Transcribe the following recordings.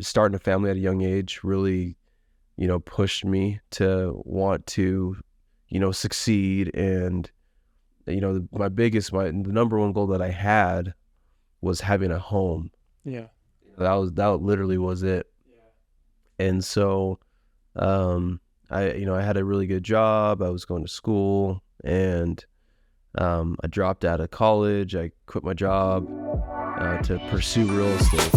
starting a family at a young age really, pushed me to want to, succeed. And, the number one goal that I had was having a home. Yeah. That literally was it. Yeah. And so, I had a really good job. I was going to school, and I dropped out of college. I quit my job to pursue real estate.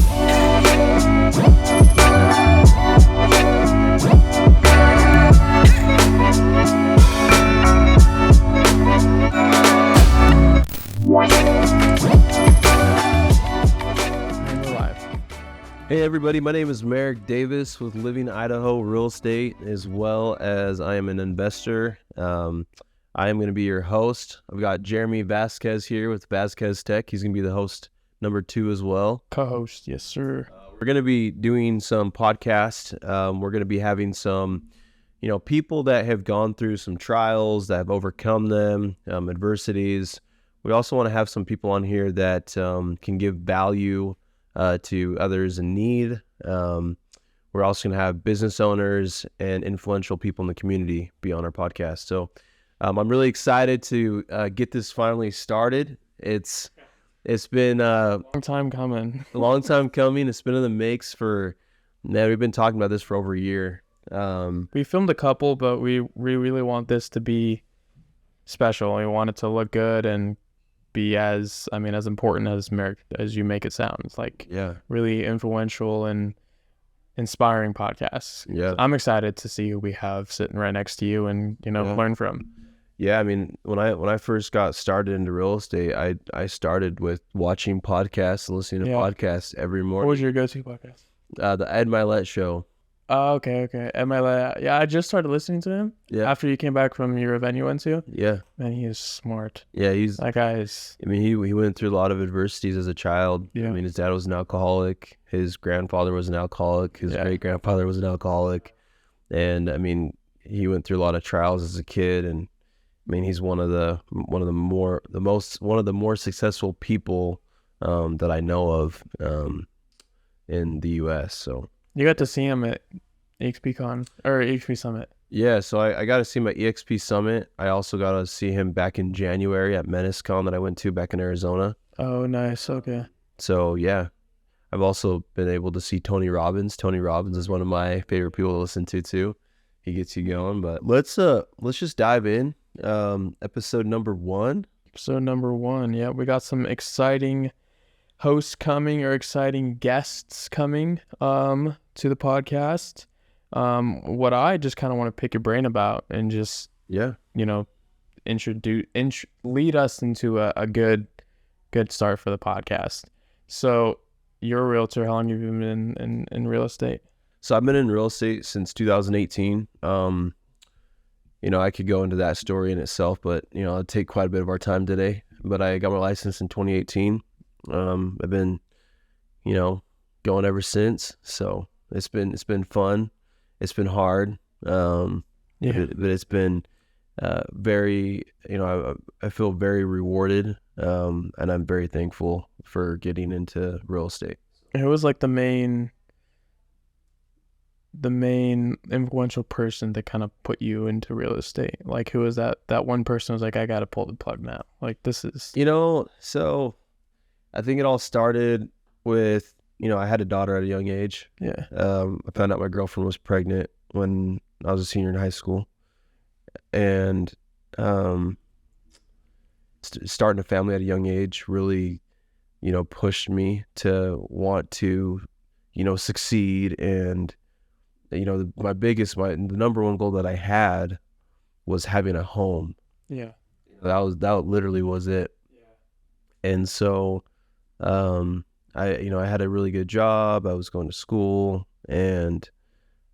Hey everybody, my name is Marek Davis with Living Idaho Real Estate, as well as I am an investor. I am going to be your host. I've got Jeremy Vasquez here with Vasquez Tech. He's going to be the host number 2 as well. Co-host, yes sir. We're going to be doing some podcasts. We're going to be having some, people that have gone through some trials, that have overcome them, adversities. We also want to have some people on here that can give value to others in need. We're also going to have business owners and influential people in the community be on our podcast. So I'm really excited to get this finally started. It's been a long time coming. It's been in the mix we've been talking about this for over a year. We filmed a couple, but we really want this to be special. We want it to look good and be as important as you make it sound. It's really influential and inspiring podcasts. Yeah. So I'm excited to see who we have sitting right next to you and learn from. Yeah, when I first got started into real estate, I started with watching podcasts and listening to podcasts every morning. What was your go-to podcast? The Ed Milet Show. Oh, okay. Ed Milet. Yeah, I just started listening to him. Yeah. After you came back from your event you went to. Yeah. Man, he is smart. Yeah, that guy is. He went through a lot of adversities as a child. Yeah. His dad was an alcoholic. His grandfather was an alcoholic. His great grandfather was an alcoholic, and he went through a lot of trials as a kid. And he's one of the more successful people that I know of in the U.S. So. You got to see him at EXPCon or EXP Summit. Yeah, so I got to see him at EXP Summit. I also got to see him back in January at MenaceCon that I went to back in Arizona. Oh, nice. Okay. So, yeah. I've also been able to see Tony Robbins. Tony Robbins is one of my favorite people to listen to, too. He gets you going. But let's just dive in. Episode number 1. Episode number 1. Yeah, we got some exciting hosts coming, or exciting guests coming to the podcast. What I just kind of want to pick your brain about and just lead us into a good start for the podcast. So you're a realtor. How long have you been in real estate? So I've been in real estate since 2018. I could go into that story in itself, but it'd take quite a bit of our time today. But I got my license in 2018. I've been, going ever since. So it's been fun. It's been hard. But it's been very, I feel very rewarded. And I'm very thankful for getting into real estate. Who was like the main influential person that kind of put you into real estate? Like, who was that one person who was like, I got to pull the plug now? Like, this is, so I think it all started with, I had a daughter at a young age. Yeah. I found out my girlfriend was pregnant when I was a senior in high school. And starting a family at a young age really, pushed me to want to, succeed. And, the number one goal that I had was having a home. Yeah. That literally was it. Yeah. And so, I had a really good job. I was going to school, and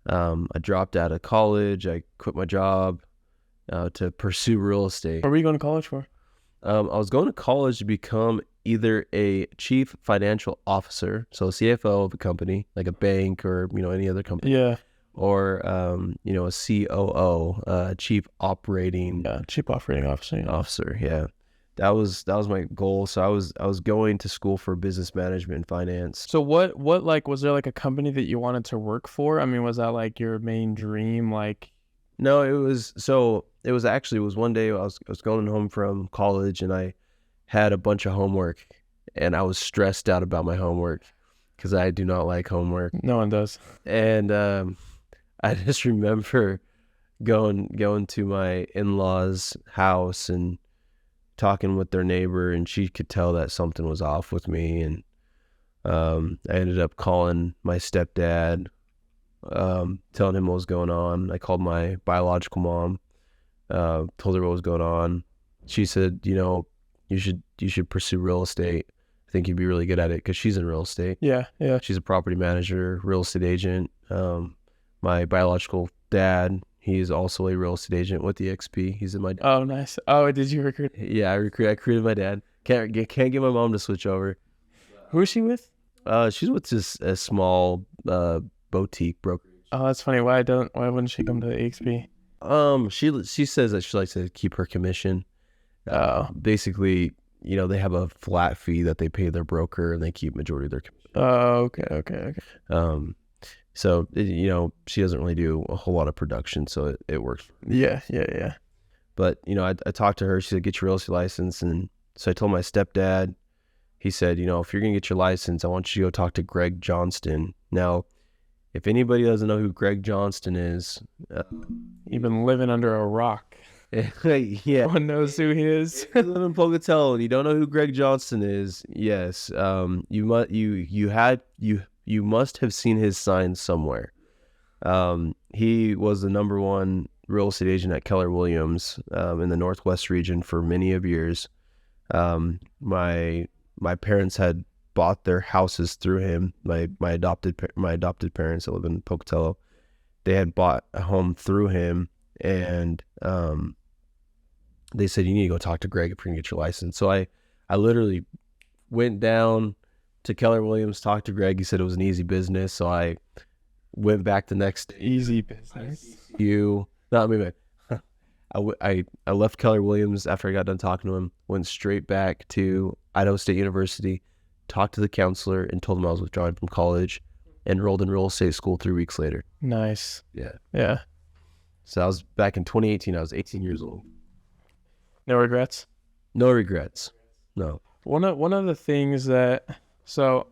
I dropped out of college. I quit my job to pursue real estate. What were you going to college for? I was going to college to become either a chief financial officer, so a CFO of a company, like a bank or, any other company. Yeah. Or, a COO, chief operating officer. Officer, yeah. that was my goal. So I was going to school for business management and finance. So what like, was there like a company that you wanted to work for? I mean, was that like your main dream? Like, No, it was one day I was going home from college, and I had a bunch of homework, and I was stressed out about my homework because I do not like homework. no one does. And I just remember going to my in-laws' house and talking with their neighbor, and she could tell that something was off with me. And I ended up calling my stepdad, telling him what was going on. I called my biological mom, told her what was going on. She said, you should pursue real estate. I think you'd be really good at it, because she's in real estate. Yeah. She's a property manager, real estate agent. My biological dad, he's also a real estate agent with the XP. He's in my. Oh, nice. Oh, did you recruit? Yeah, I recruited my dad. Can't get my mom to switch over. Who is she with? She's with just a small boutique brokerage. Oh, that's funny. Why wouldn't she come to the EXP? She says that she likes to keep her commission. Basically, they have a flat fee that they pay their broker, and they keep majority of their commission. Oh, okay. So she doesn't really do a whole lot of production, so it works. Yeah. But I talked to her. She said, get your real estate license, and so I told my stepdad. He said, if you're gonna get your license, I want you to go talk to Greg Johnston. Now, if anybody doesn't know who Greg Johnston is, you've been living under a rock. Yeah, no one knows who he is. You live in Pocatello and you don't know who Greg Johnston is. Yes, you must have seen his sign somewhere. He was the #1 real estate agent at Keller Williams in the Northwest region for many of years. My parents had bought their houses through him. My adopted parents that live in Pocatello, they had bought a home through him, and they said, you need to go talk to Greg if you're gonna get your license. So I literally went down to Keller Williams, talked to Greg. He said it was an easy business. So I went back the next day. Easy business. I left Keller Williams after I got done talking to him, went straight back to Idaho State University, talked to the counselor, and told him I was withdrawing from college, enrolled in real estate school 3 weeks later. Nice. Yeah. So I was back in 2018. I was 18 years old. No regrets? No regrets. No. One of the things so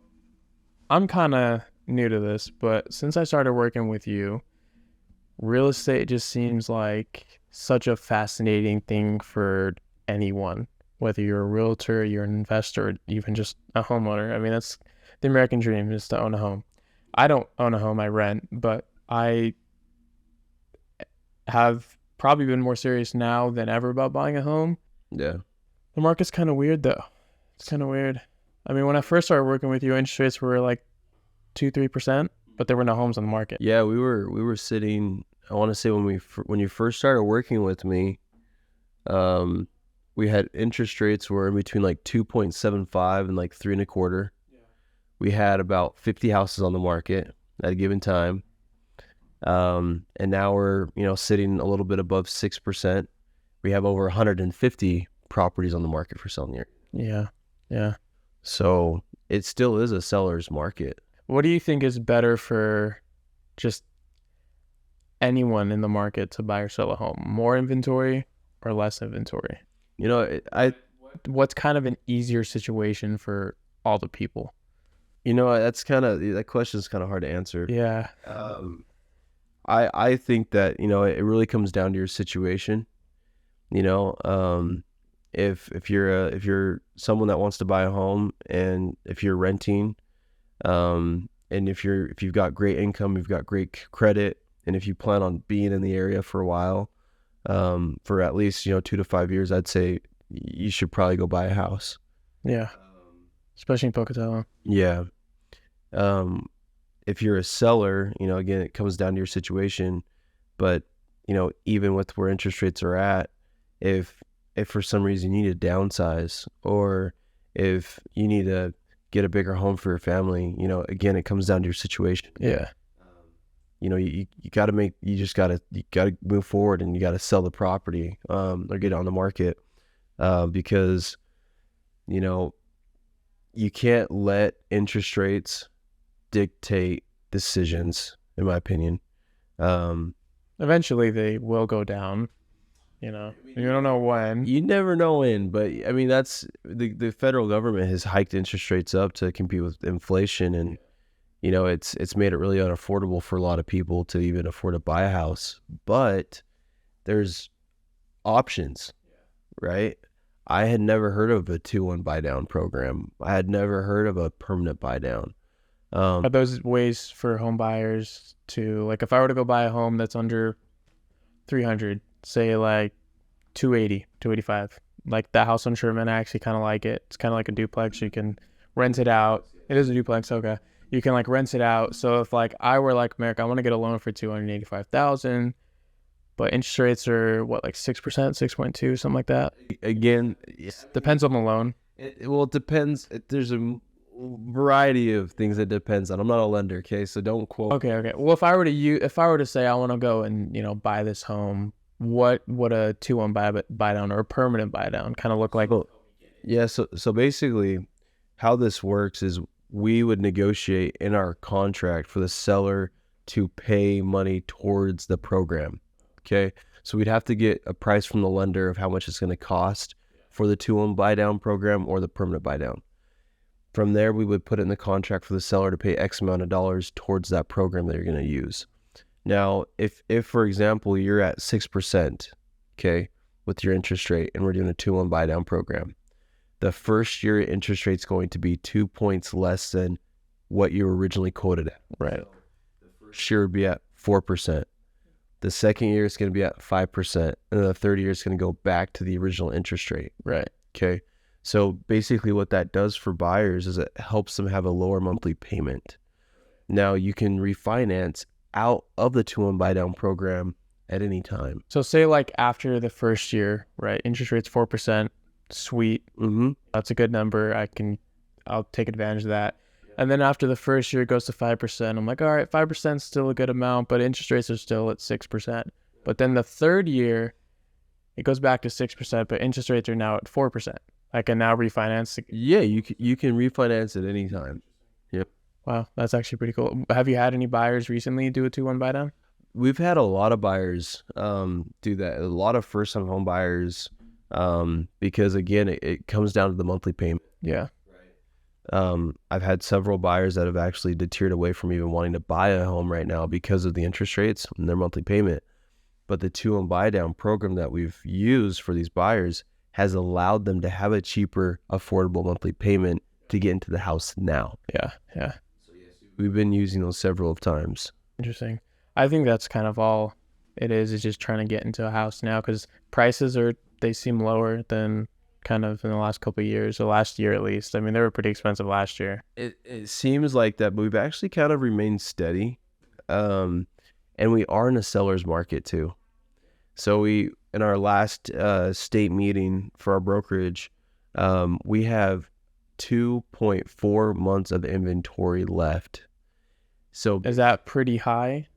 I'm kind of new to this, but since I started working with you, real estate just seems like such a fascinating thing for anyone, whether you're a realtor, you're an investor, or even just a homeowner. I mean, that's the American dream, is to own a home. I don't own a home, I rent, but I have probably been more serious now than ever about buying a home. Yeah. The market's kind of weird, though. It's kind of weird. I mean, when I first started working with you, interest rates were like 2-3%, but there were no homes on the market. Yeah, we were sitting. I want to say when you first started working with me, we had interest rates were in between like 2.75 and like 3.25. Yeah. We had about 50 houses on the market at a given time. And now we're, sitting a little bit above 6%. We have over 150 properties on the market for selling here. Yeah. So it still is a seller's market. What do you think is better for just anyone in the market to buy or sell a home? More inventory or less inventory? What's kind of an easier situation for all the people? That question is kind of hard to answer. Yeah. I think that, it really comes down to your situation. If you're someone that wants to buy a home, and if you're renting, and if you've got great income, you've got great credit, and if you plan on being in the area for a while, for at least 2 to 5 years, I'd say you should probably go buy a house. Yeah. Especially in Pocatello. Yeah. If you're a seller, again, it comes down to your situation. But, even with where interest rates are at, if for some reason you need to downsize, or if you need to get a bigger home for your family, again, it comes down to your situation. Yeah. You gotta move forward, and you gotta sell the property, or get it on the market. because, you know, you can't let interest rates dictate decisions, in my opinion. Eventually they will go down, you don't know when. You never know when, but I mean, that's the federal government has hiked interest rates up to compete with inflation, and it's made it really unaffordable for a lot of people to even afford to buy a house. But there's options, right? I had never heard of a 2-1 buy down program. I had never heard of a permanent buy down. Are those ways for home buyers to, like, if I were to go buy a home that's under 300, say like 280, 285, like that house on Sherman, I actually kind of like it. It's kind of like a duplex. You can rent it out. It is a duplex. Okay. You can like rent it out. So if like I were like, Marek, I want to get a loan for $285,000, but interest rates are what, like 6%, 6.2, something like that. Again, depends on the loan. It depends. There's a variety of things it depends on. I'm not a lender, okay? So don't quote. Okay. Well, if I were to say I want to go and buy this home, what would a 2-1 buy down or a permanent buy down kind of look like? Yeah. So basically, how this works is we would negotiate in our contract for the seller to pay money towards the program. Okay. So we'd have to get a price from the lender of how much it's going to cost for the 2-1 buy down program or the permanent buy down. From there, we would put it in the contract for the seller to pay X amount of dollars towards that program that you're going to use. Now, if for example, you're at 6%, okay, with your interest rate, and we're doing a 2-1 buy down program, the first year interest rate's going to be 2 points less than what you were originally quoted at. Right. The first year would be at 4%. The second year is going to be at 5%. And then the third year is going to go back to the original interest rate. Right. Okay. So basically what that does for buyers is it helps them have a lower monthly payment. Now you can refinance out of the 2-1 buy down program at any time. So say like after the first year, right? Interest rate's 4%. Sweet. Mm-hmm. That's a good number. I'll take advantage of that. And then after the first year, it goes to 5%. I'm like, all right, 5% is still a good amount, but interest rates are still at 6%. But then the third year, it goes back to 6%, but interest rates are now at 4%. I can now refinance. Yeah, you can refinance at any time. Yep. Wow, that's actually pretty cool. Have you had any buyers recently do a 2-1 buy down? We've had a lot of buyers do that. A lot of first-time home buyers, because again, it comes down to the monthly payment. Yeah. I've had several buyers that have actually deterred away from even wanting to buy a home right now because of the interest rates and their monthly payment. But the 2-1 buy down program that we've used for these buyers has allowed them to have a cheaper, affordable monthly payment to get into the house now. Yeah. So yes, we've been using those several times. Interesting. I think that's kind of all it is just trying to get into a house now, because prices they seem lower than kind of in the last couple of years, or last year at least. I mean, they were pretty expensive last year. It seems like that, but we've actually kind of remained steady. And we are in a seller's market too. So in our last state meeting for our brokerage, we have 2.4 months of inventory left. So is that pretty high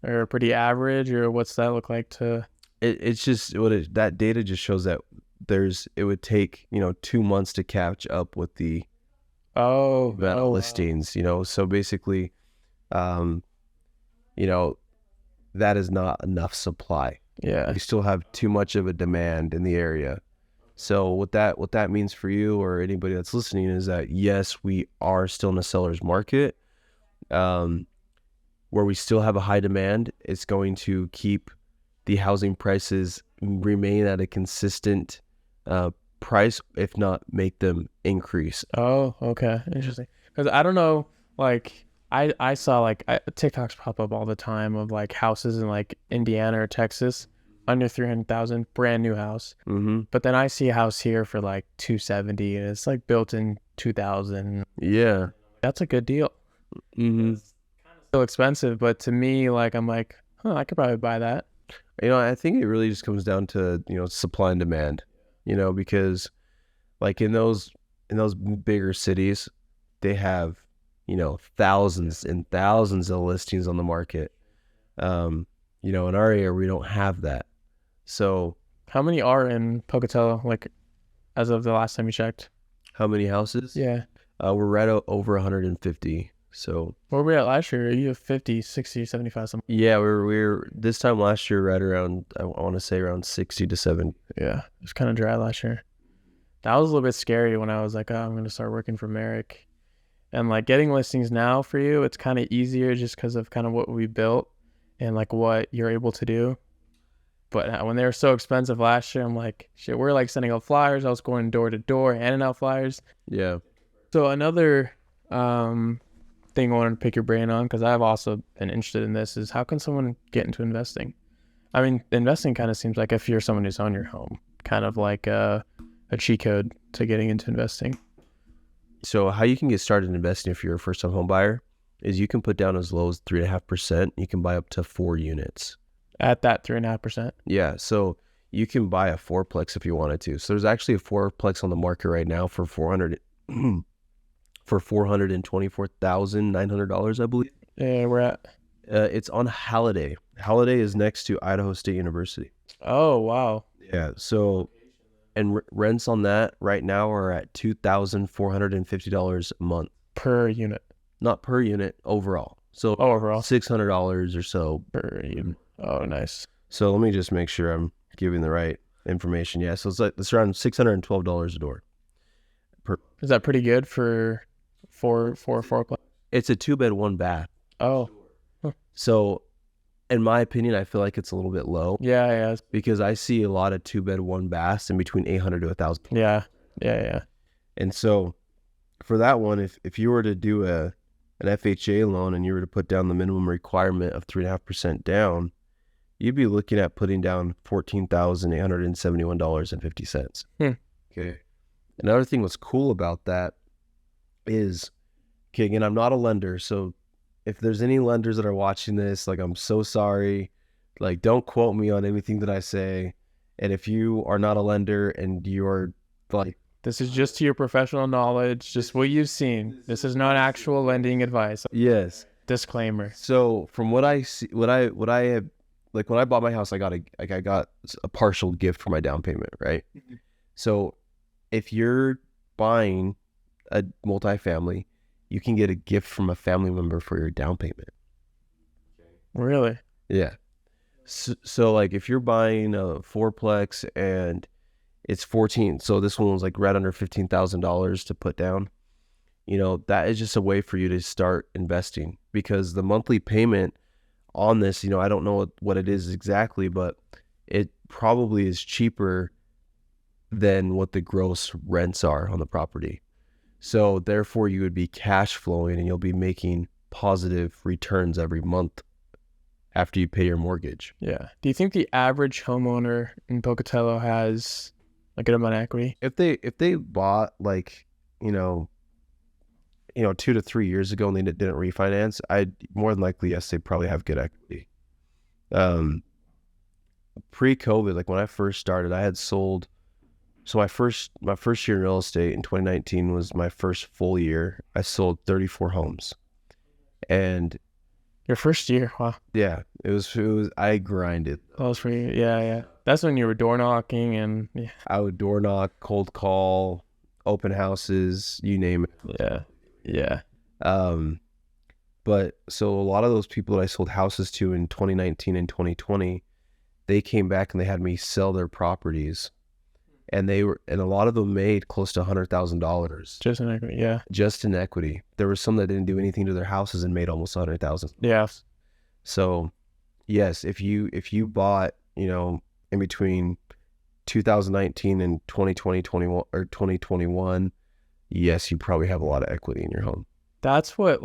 or pretty average, or what's that look like to? It's just that data just shows that it would take 2 months to catch up with the listings. So basically, that is not enough supply. Yeah, we still have too much of a demand in the area. So what that means for you or anybody that's listening is that yes, we are still in a seller's market, where we still have a high demand. It's going to keep the housing prices remain at a consistent price, if not make them increase. Oh, okay, interesting. Because I don't know, like I saw TikToks pop up all the time of like houses in like Indiana or Texas under 300,000, brand new house. Mm-hmm. But then I see a house here for like 270, and it's like built in 2000. Yeah, that's a good deal. Mm-hmm. It's kind of still expensive, but to me, like I'm like, I could probably buy that. I think it really just comes down to supply and demand. Because like in those bigger cities, they have thousands and thousands of listings on the market. In our area, we don't have that. So how many are in Pocatello? Like as of the last time you checked? How many houses? Yeah. We're right over 150. So Where were we at last year? You have 50, 60, 75 something. yeah, we were this time last year right around, I want to say around 60 to 70. Yeah, it was kind of dry last year. That was a little bit scary when I was like, oh, I'm going to start working for Marek. And like getting listings now for you, it's kind of easier just because of kind of what we built and like what you're able to do. But when they were so expensive last year, I'm like, shit, we're like sending out flyers. I was going door to door, handing out flyers. Yeah. So another thing I wanted to pick your brain on, because I've also been interested in this, is how can someone get into investing? I mean, investing kind of seems like if you're someone who's on your home, kind of like a cheat code to getting into investing. So how you can get started investing if you're a first-time home buyer is you can put down as low as 3.5%. You can buy up to 4 units. At that 3.5%? Yeah. So you can buy a fourplex if you wanted to. So there's actually a fourplex on the market right now for $424,900, I believe. Yeah, we're at. It's on Halliday. Halliday is next to Idaho State University. Oh, wow. Yeah. So, and rents on that right now are at $2,450 a month Per unit. Not per unit, overall. So overall $600 or so per unit. Oh, nice. So let me just make sure I'm giving the right information. Yeah. So it's around $612 a door. Is that pretty good for four? It's a 2-bed, 1-bath. Oh. Huh. So in my opinion, I feel like it's a little bit low. Yeah. Because I see a lot of 2-bed, 1-baths in between $800 to $1,000. Yeah. And so for that one, if you were to do an FHA loan and you were to put down the minimum requirement of 3.5% down, you'd be looking at putting down $14,871.50. Okay. Another thing what's cool about that is, okay, again, I'm not a lender, so if there's any lenders that are watching this, like, I'm so sorry. Like, don't quote me on anything that I say. And if you are not a lender and you're like, this is just to your professional knowledge, just what you've seen. This is not actual lending advice. Yes. Disclaimer. So from what I see, what I have, like, when I bought my house, I got a partial gift for my down payment, right? Mm-hmm. So if you're buying a multifamily, you can get a gift from a family member for your down payment. Really? Yeah. So like if you're buying a fourplex and it's 14, so this one was like right under $15,000 to put down, that is just a way for you to start investing, because the monthly payment on this, I don't know what it is exactly, but it probably is cheaper than what the gross rents are on the property. So therefore you would be cash flowing and you'll be making positive returns every month after you pay your mortgage. Yeah. Do you think the average homeowner in Pocatello has a good amount of equity? If they bought like, 2 to 3 years ago and they didn't refinance, I'd more than likely, yes, they probably have good equity. Pre-COVID, like when I first started, I had sold. So my first year in real estate in 2019 was my first full year. I sold 34 homes. And your first year, wow. Yeah, it was I grinded. That was for you. Yeah. That's when you were door knocking and yeah. I would door knock, cold call, open houses, you name it. Yeah. But so a lot of those people that I sold houses to in 2019 and 2020, they came back and they had me sell their properties. And a lot of them made close to $100,000. Just in equity, yeah. Just in equity. There were some that didn't do anything to their houses and made almost $100,000. Yeah. So, yes, if you bought, in between 2019 and 2021, yes, you probably have a lot of equity in your home. That's what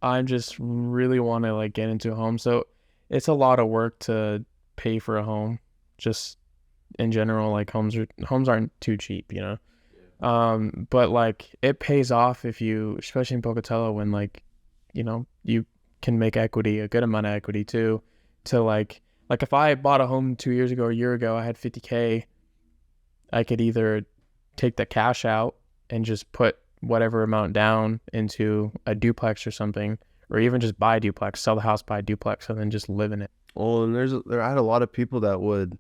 I just really want to get into a home. So it's a lot of work to pay for a home. Just in general, homes aren't too cheap, but it pays off if you, especially in Pocatello, when you can make equity, a good amount of equity too, to if I bought a home 2 years ago or a year ago, I had $50,000, I could either take the cash out and just put whatever amount down into a duplex or something, or even just buy a duplex, sell the house, buy a duplex, and then just live in it. Well, and I had a lot of people that would,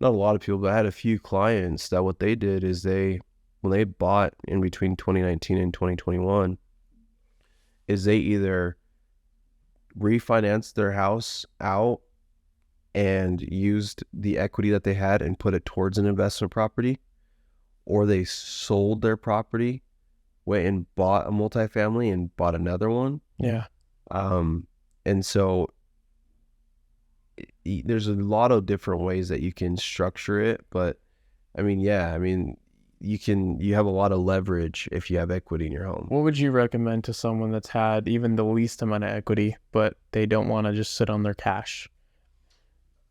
not a lot of people, but I had a few clients that what they did is when they bought in between 2019 and 2021, is they either refinanced their house out and used the equity that they had and put it towards an investment property, or they sold their property, went and bought a multifamily and bought another one. Yeah. And so there's a lot of different ways that you can structure it, but I mean, you have a lot of leverage if you have equity in your home. What would you recommend to someone that's had even the least amount of equity, but they don't want to just sit on their cash?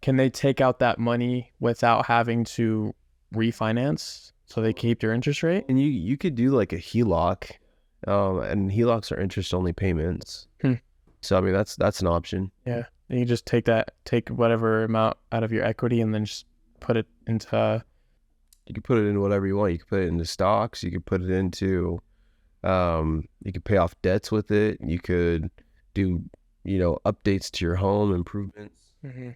Can they take out that money without having to refinance so they keep their interest rate? And you could do like a HELOC, and HELOCs are interest only payments. So I mean that's an option. Yeah, and you just take whatever amount out of your equity and then just put it into. You can put it in whatever you want. You can put it into stocks. You can put it into, you could pay off debts with it. You could do, updates to your home, improvements. Mm-hmm.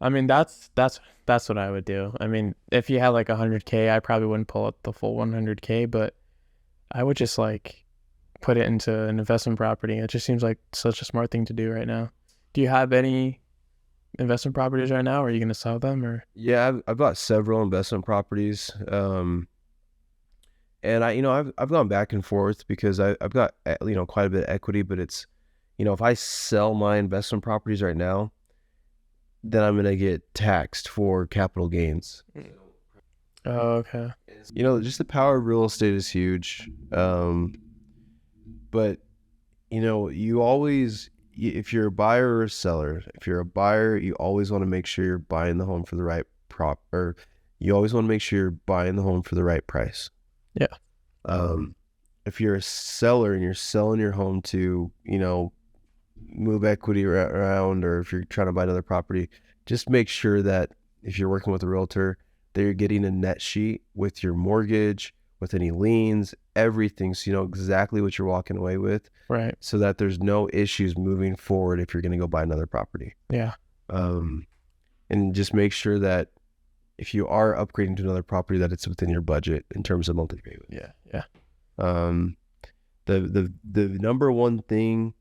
I mean, that's what I would do. I mean, if you had like 100K, I probably wouldn't pull out the full 100K, but I would just like put it into an investment property. It just seems like such a smart thing to do right now. Do you have any investment properties right now? Or are you going to sell them? Or yeah, I've got several investment properties, and I've gone back and forth because I've got quite a bit of equity, but it's if I sell my investment properties right now, then I'm gonna get taxed for capital gains. Oh, okay. Just the power of real estate is huge, but you always. If you're a buyer or a seller, if you're a buyer, you always want to make sure you're buying the home for the right you always want to make sure you're buying the home for the right price. Yeah. If you're a seller and you're selling your home to, move equity around, or if you're trying to buy another property, just make sure that if you're working with a realtor, that you're getting a net sheet with your mortgage, with any liens, everything, so you know exactly what you're walking away with, right? So that there's no issues moving forward if you're going to go buy another property. Yeah. And just make sure that if you are upgrading to another property, that it's within your budget in terms of monthly payment. Yeah. The number one thing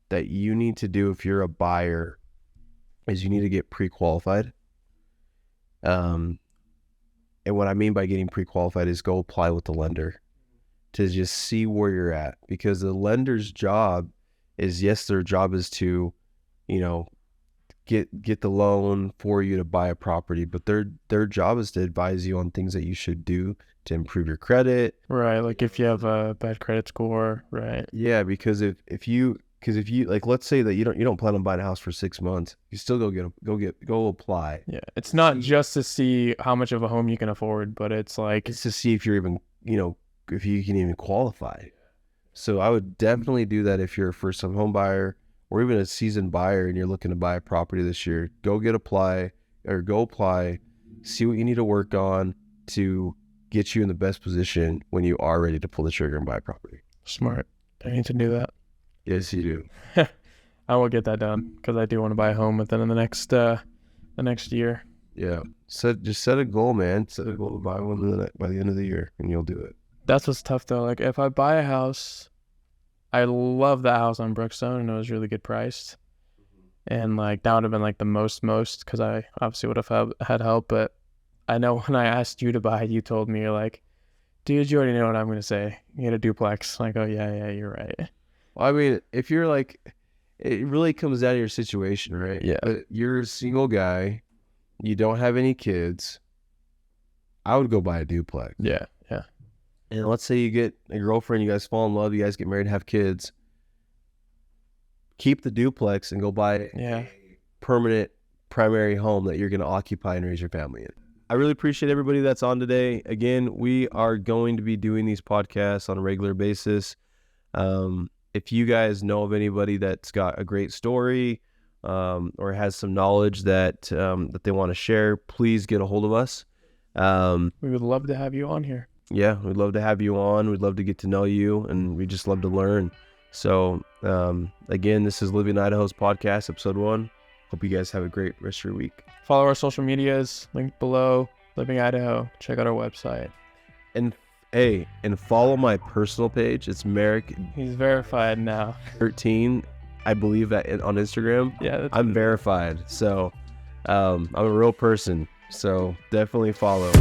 that you need to do if you're a buyer is you need to get pre-qualified. And what I mean by getting pre-qualified is go apply with the lender to just see where you're at, because the lender's job is, yes, their job is to, get the loan for you to buy a property, but their job is to advise you on things that you should do to improve your credit. Right, like if you have a bad credit score, right? Yeah, because if you like, let's say that you don't plan on buying a house for 6 months, you still go apply. Yeah, it's not just to see how much of a home you can afford, but it's to see if you're even if you can even qualify. So I would definitely do that if you're a first time home buyer or even a seasoned buyer and you're looking to buy a property this year. Go apply, see what you need to work on to get you in the best position when you are ready to pull the trigger and buy a property. Smart. I need to do that. Yes, you do. I will get that done because I do want to buy a home within the next year. Yeah. Just set a goal, man. Set a goal to buy one by the end of the year, and you'll do it. That's what's tough though. Like if I buy a house, I love that house on Brookstone and it was really good priced. And like that would have been like the most because I obviously would have had help. But I know when I asked you to buy, you told me, you're like, dude, you already know what I'm going to say. You get a duplex. I'm like, oh yeah, you're right. Well, I mean, if you're like, it really comes down to your situation, right? Yeah. But you're a single guy, you don't have any kids, I would go buy a duplex. Yeah. And let's say you get a girlfriend, you guys fall in love, you guys get married, have kids. Keep the duplex and go buy a permanent primary home that you're going to occupy and raise your family in. I really appreciate everybody that's on today. Again, we are going to be doing these podcasts on a regular basis. If you guys know of anybody that's got a great story or has some knowledge that they want to share, please get a hold of us. We would love to have you on here. Yeah, we'd love to have you on. We'd love to get to know you, and we just love to learn. So, again, this is Living Idaho's podcast, episode 1. hope you guys have a great rest of your week. Follow our social medias, linked below. Living Idaho. Check out our website. And follow my personal page. It's Marek. He's verified now. 13, I believe that on Instagram. Yeah, I'm verified. So I'm a real person. So definitely follow.